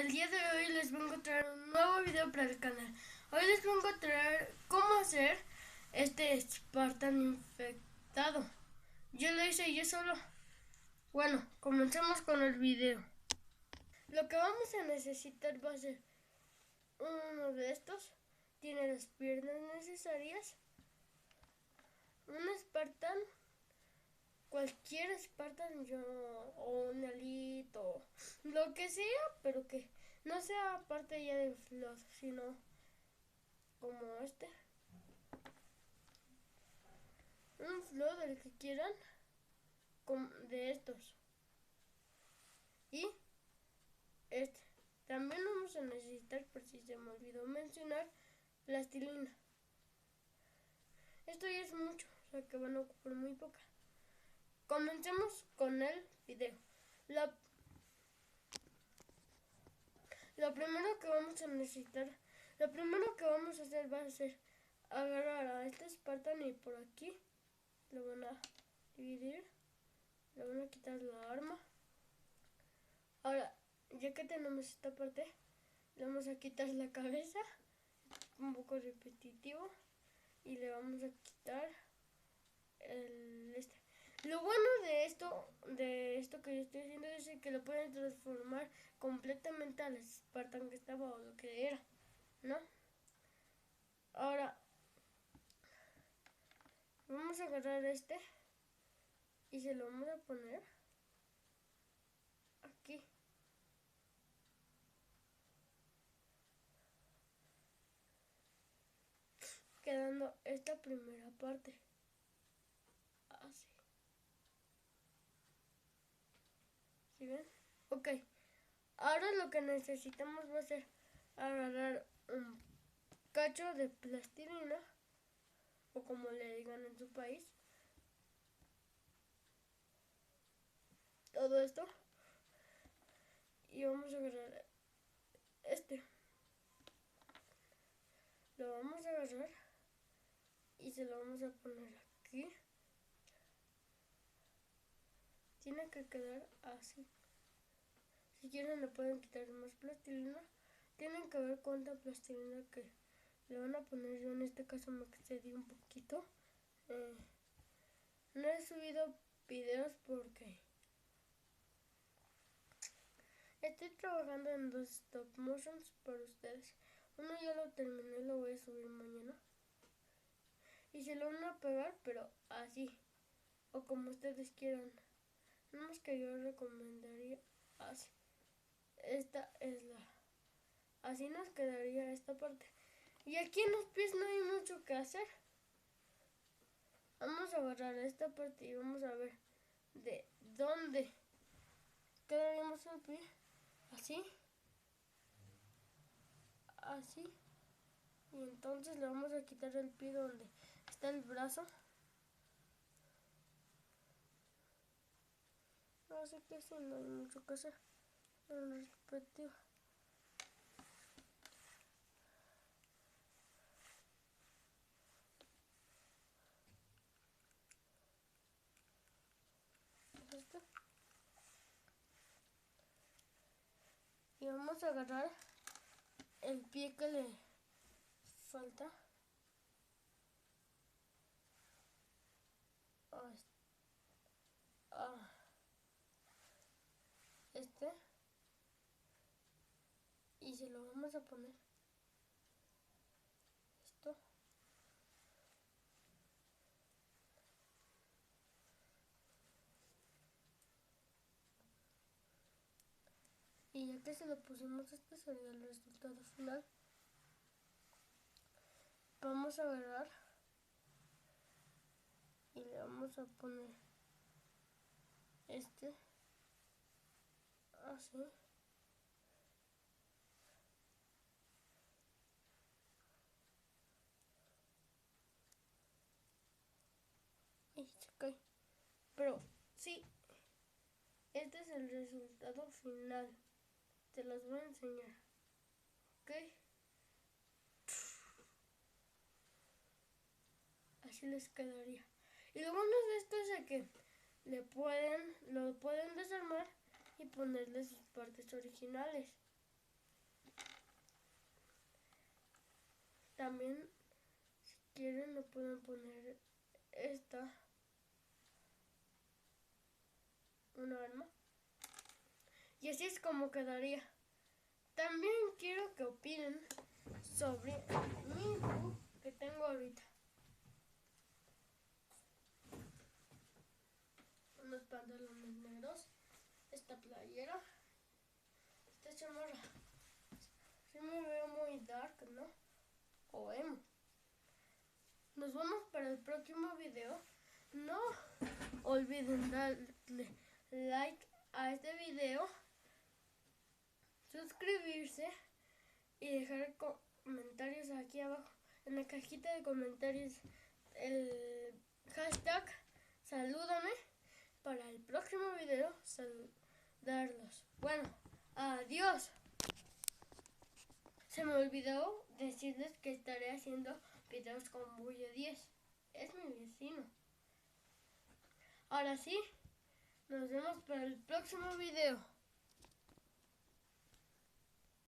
El día de hoy les vengo a traer un nuevo video para el canal. Hoy les vengo a traer cómo hacer este Spartan infectado. Yo lo hice yo solo. Bueno, comencemos con el video. Lo que vamos a necesitar va a ser uno de estos. Tiene las piernas necesarias. Un Spartan. Cualquier Spartan o un Elite o lo que sea, pero que no sea parte ya de Flood, sino como este. Un Flood, el que quieran, de estos. Y este. También vamos a necesitar, por si se me olvidó mencionar, plastilina. Esto ya es mucho, o sea que van a ocupar muy poca. Comencemos con el video. Lo primero que vamos a necesitar, lo primero que vamos a hacer va a ser agarrar a este Spartan y por aquí lo van a dividir, le van a quitar la arma. Ahora, ya que tenemos esta parte, le vamos a quitar la cabeza, un poco repetitivo, y le vamos a quitar este. Lo bueno de esto que yo estoy haciendo es que lo pueden transformar completamente al Spartan que estaba o lo que era, ¿no? Ahora vamos a agarrar este y se lo vamos a poner aquí. Quedando esta primera parte. Así. ¿Sí ven? Ok. Ahora lo que necesitamos va a ser agarrar un cacho de plastilina, o como le digan en su país. Todo esto. Y vamos a agarrar este. Lo vamos a agarrar y se lo vamos a poner aquí. Tiene que quedar así. Si quieren le pueden quitar más plastilina. Tienen que ver cuánta plastilina que le van a poner. Yo en este caso me excedí un poquito. No he subido videos porque estoy trabajando en 2 stop motions para ustedes. Uno ya lo terminé, lo voy a subir mañana. Y se lo van a pegar, pero así. O como ustedes quieran. No más que yo recomendaría así. Esta es la... Así nos quedaría esta parte. Y aquí en los pies no hay mucho que hacer. Vamos a agarrar esta parte y vamos a ver de dónde quedaríamos el pie. Así. Así. Y entonces le vamos a quitar el pie donde está el brazo. No sé qué hacer, no hay mucho que hacer. En respectivo. Esto. Y vamos a agarrar el pie que le falta. Este. Y se lo vamos a poner. Esto. Y ya que se lo pusimos, este sería el resultado final. Vamos a agarrar y le vamos a poner este así. Y se cae. Pero sí, este es el resultado final. Te los voy a enseñar. ¿Ok? Así les quedaría. Y lo bueno de esto es de que lo pueden desarmar y ponerle sus partes originales. También, si quieren, le pueden poner esta, una arma. Y así es como quedaría. También quiero que opinen sobre mi look que tengo ahorita. Unos pantalones negros, esta playera, esta chamarra. Sí me veo muy dark, ¿no? O emo. Nos vemos para el próximo video. No olviden darle like a este video, suscribirse y dejar comentarios aquí abajo en la cajita de comentarios el hashtag salúdame para el próximo video saludarlos. Bueno, adiós. Se me olvidó decirles que estaré haciendo videos con Bulle 10. Es mi vecino. Ahora sí, nos vemos para el próximo video.